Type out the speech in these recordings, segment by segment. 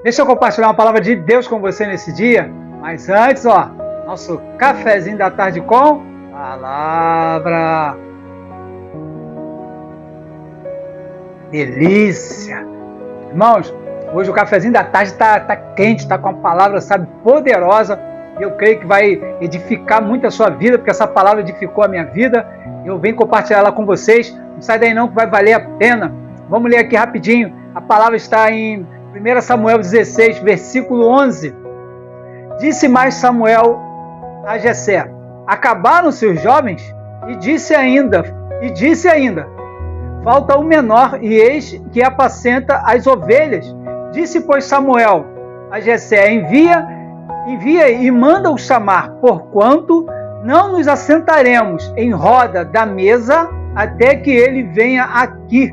Deixa eu compartilhar uma palavra de Deus com você nesse dia. Mas antes, nosso cafezinho da tarde com palavra. Delícia! Irmãos, hoje o cafezinho da tarde está quente, está com uma palavra, poderosa. E eu creio que vai edificar muito a sua vida, porque essa palavra edificou a minha vida. Eu venho compartilhar ela com vocês. Não sai daí não, que vai valer a pena. Vamos ler aqui rapidinho. A palavra está em 1 Samuel 16, versículo 11. Disse mais Samuel a Jessé: acabaram-se os jovens? E disse ainda, falta o menor, e eis que apacenta as ovelhas. Disse, pois, Samuel a Jessé: envia e manda-o chamar, porquanto não nos assentaremos em roda da mesa até que ele venha aqui.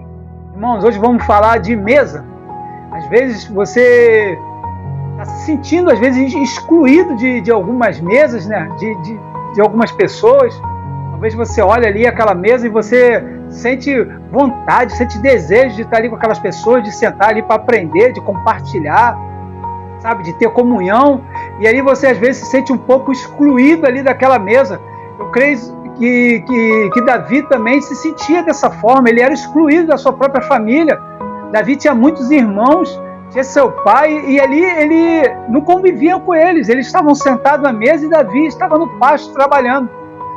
Irmãos, hoje vamos falar de mesa. Às vezes você está se sentindo, às vezes, excluído de algumas mesas, né? de algumas pessoas. Talvez você olhe ali aquela mesa e você sente vontade, sente desejo de estar ali com aquelas pessoas, de sentar ali para aprender, de compartilhar, de ter comunhão. E ali você às vezes se sente um pouco excluído ali daquela mesa. Eu creio que Davi também se sentia dessa forma. Ele era excluído da sua própria família. Davi tinha muitos irmãos, tinha seu pai, e ali ele não convivia com eles. Eles estavam sentados na mesa e Davi estava no pasto trabalhando.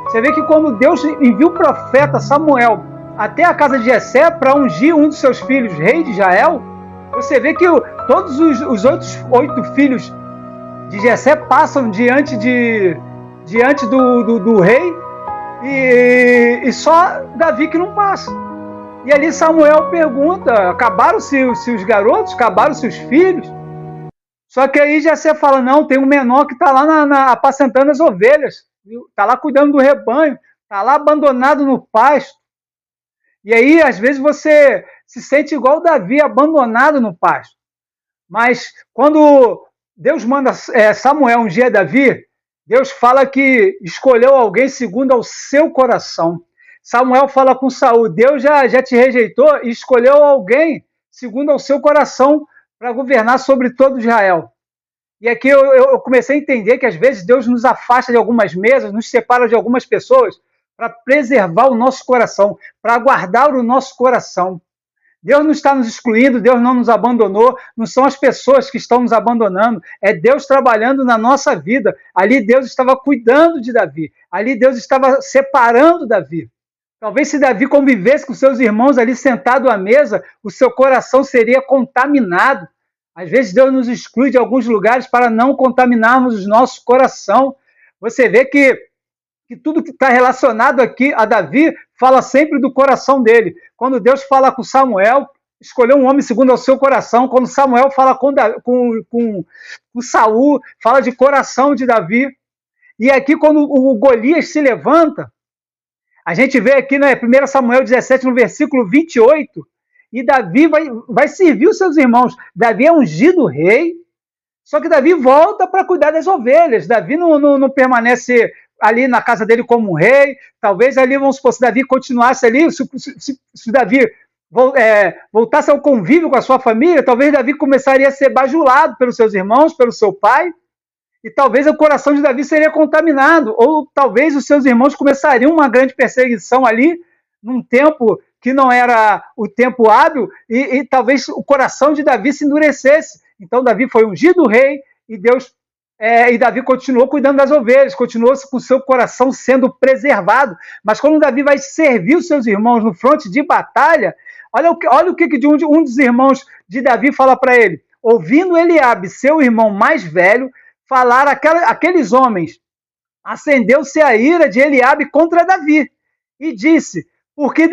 Você vê que quando Deus envia o profeta Samuel até a casa de Jessé para ungir um dos seus filhos rei de Israel, você vê que todos os outros 8 filhos de Jessé passam diante do rei, e só Davi que não passa. E ali Samuel pergunta: acabaram-se os garotos? Acabaram-se os filhos? Só que aí Jessé fala: não, tem um menor que está lá apacentando as ovelhas, está lá cuidando do rebanho, está lá abandonado no pasto. E aí, às vezes, você se sente igual Davi, abandonado no pasto. Mas quando Deus manda Samuel ungir Davi, Deus fala que escolheu alguém segundo ao seu coração. Samuel fala com Saul: Deus já te rejeitou e escolheu alguém segundo ao seu coração para governar sobre todo Israel. E aqui eu comecei a entender que às vezes Deus nos afasta de algumas mesas, nos separa de algumas pessoas para preservar o nosso coração, para guardar o nosso coração. Deus não está nos excluindo, Deus não nos abandonou, não são as pessoas que estão nos abandonando, é Deus trabalhando na nossa vida. Ali Deus estava cuidando de Davi, ali Deus estava separando Davi. Talvez se Davi convivesse com seus irmãos ali sentado à mesa, o seu coração seria contaminado. Às vezes Deus nos exclui de alguns lugares para não contaminarmos o nosso coração. Você vê que tudo que está relacionado aqui a Davi fala sempre do coração dele. Quando Deus fala com Samuel, escolheu um homem segundo ao seu coração. Quando Samuel fala com Saul, fala de coração de Davi. E aqui quando o Golias se levanta, a gente vê aqui, né, 1 Samuel 17, no versículo 28, e Davi vai servir os seus irmãos. Davi é ungido rei, só que Davi volta para cuidar das ovelhas. Davi não permanece ali na casa dele como um rei. Talvez ali, vamos supor, se Davi continuasse ali, se Davi voltasse ao convívio com a sua família, talvez Davi começaria a ser bajulado pelos seus irmãos, pelo seu pai, e talvez o coração de Davi seria contaminado, ou talvez os seus irmãos começariam uma grande perseguição ali, num tempo que não era o tempo hábil, e talvez o coração de Davi se endurecesse. Então Davi foi ungido rei, e Davi continuou cuidando das ovelhas, continuou com o seu coração sendo preservado. Mas quando Davi vai servir os seus irmãos no fronte de batalha, olha o que um dos irmãos de Davi fala para ele: ouvindo Eliabe, seu irmão mais velho, falar aqueles homens, acendeu-se a ira de Eliabe contra Davi, e disse: por que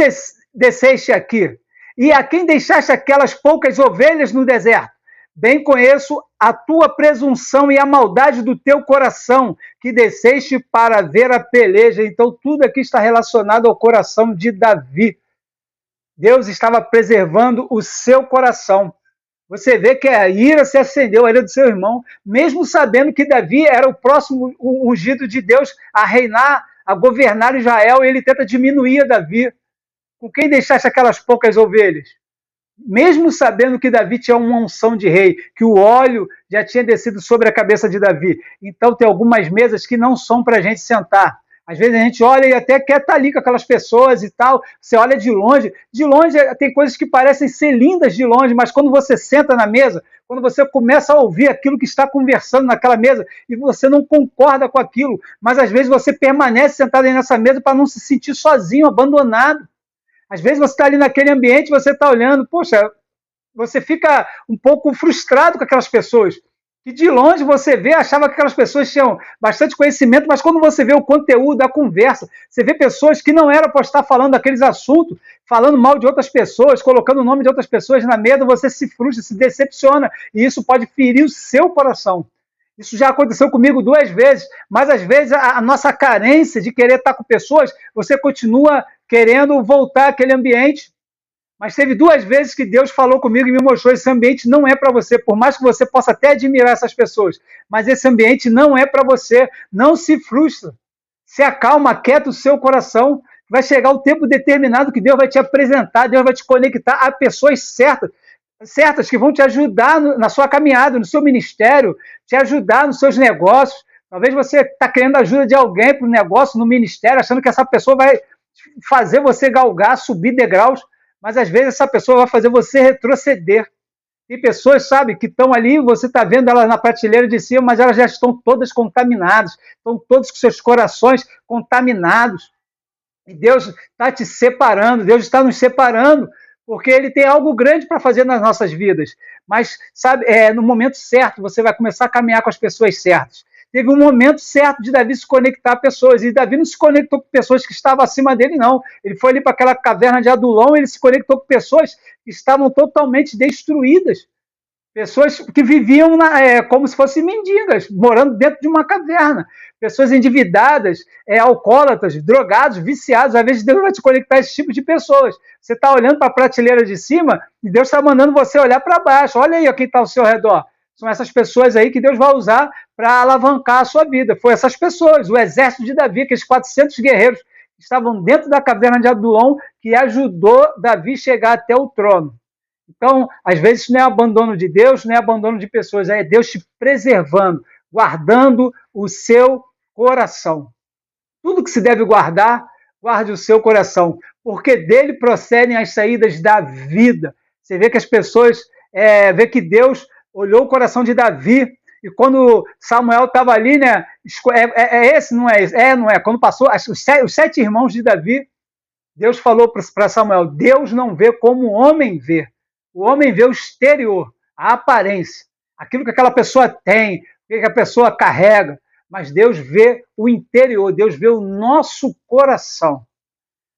desceste aqui? E a quem deixaste aquelas poucas ovelhas no deserto? Bem conheço a tua presunção e a maldade do teu coração, que desceste para ver a peleja. Então tudo aqui está relacionado ao coração de Davi. Deus estava preservando o seu coração. Você vê que a ira se acendeu, a ira do seu irmão, mesmo sabendo que Davi era o próximo ungido de Deus a reinar, a governar Israel, e ele tenta diminuir a Davi. Com quem deixaste aquelas poucas ovelhas? mesmo sabendo que Davi tinha uma unção de rei, que o óleo já tinha descido sobre a cabeça de Davi. Então tem algumas mesas que não são para a gente sentar. Às vezes a gente olha e até quer estar ali com aquelas pessoas e tal. Você olha de longe tem coisas que parecem ser lindas de longe, mas quando você senta na mesa, quando você começa a ouvir aquilo que está conversando naquela mesa e você não concorda com aquilo, mas às vezes você permanece sentado aí nessa mesa para não se sentir sozinho, abandonado. Às vezes você está ali naquele ambiente, você está olhando, poxa, você fica um pouco frustrado com aquelas pessoas. E de longe você vê, achava que aquelas pessoas tinham bastante conhecimento, mas quando você vê o conteúdo da conversa, você vê pessoas que não eram para estar falando daqueles assuntos, falando mal de outras pessoas, colocando o nome de outras pessoas na mesa, você se frustra, se decepciona, e isso pode ferir o seu coração. Isso já aconteceu comigo 2 vezes, mas às vezes a nossa carência de querer estar com pessoas, você continua querendo voltar àquele ambiente. Mas teve 2 vezes que Deus falou comigo e me mostrou: esse ambiente não é para você, por mais que você possa até admirar essas pessoas, mas esse ambiente não é para você. Não se frustra, se acalma, aquieta o seu coração. Vai chegar o tempo determinado que Deus vai te apresentar, Deus vai te conectar a pessoas certas que vão te ajudar na sua caminhada, no seu ministério, te ajudar nos seus negócios. Talvez você está querendo ajuda de alguém para o negócio, no ministério, achando que essa pessoa vai fazer você galgar, subir degraus, mas às vezes essa pessoa vai fazer você retroceder. Tem pessoas, sabe, que estão ali, você está vendo elas na prateleira de cima, mas elas já estão todas contaminadas, estão todos com seus corações contaminados. E Deus está te separando, Deus está nos separando, porque Ele tem algo grande para fazer nas nossas vidas. Mas, sabe, no momento certo, você vai começar a caminhar com as pessoas certas. Teve um momento certo de Davi se conectar a pessoas, e Davi não se conectou com pessoas que estavam acima dele, não. Ele foi ali para aquela caverna de Adulão, ele se conectou com pessoas que estavam totalmente destruídas. Pessoas que viviam como se fossem mendigas, morando dentro de uma caverna. Pessoas endividadas, alcoólatras, drogados, viciados. Às vezes Deus vai te conectar a esse tipo de pessoas. Você está olhando para a prateleira de cima e Deus está mandando você olhar para baixo. Olha aí quem está ao seu redor. São essas pessoas aí que Deus vai usar para alavancar a sua vida. Foi essas pessoas, o exército de Davi, aqueles 400 guerreiros que estavam dentro da caverna de Adulão, que ajudou Davi chegar até o trono. Então, às vezes, não é abandono de Deus, não é abandono de pessoas, é Deus te preservando, guardando o seu coração. Tudo que se deve guardar, guarde o seu coração, porque dele procedem as saídas da vida. Você vê que as pessoas, vê que Deus olhou o coração de Davi, e quando Samuel estava ali, né, esse, não é esse? Não é. Quando passou, os 7 irmãos de Davi, Deus falou para Samuel: Deus não vê como o homem vê. O homem vê o exterior, a aparência, aquilo que aquela pessoa tem, o que a pessoa carrega, mas Deus vê o interior, Deus vê o nosso coração.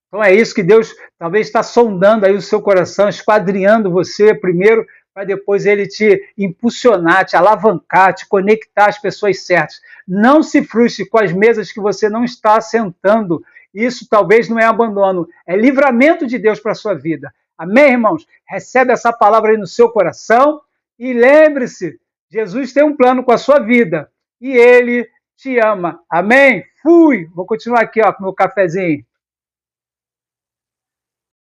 Então é isso que Deus talvez está sondando aí o seu coração, esquadrinhando você primeiro, para depois Ele te impulsionar, te alavancar, te conectar às pessoas certas. Não se frustre com as mesas que você não está sentando. Isso talvez não é abandono, é livramento de Deus para a sua vida. Amém, irmãos? Recebe essa palavra aí no seu coração e lembre-se, Jesus tem um plano com a sua vida e Ele te ama. Amém? Fui! Vou continuar aqui com o meu cafezinho.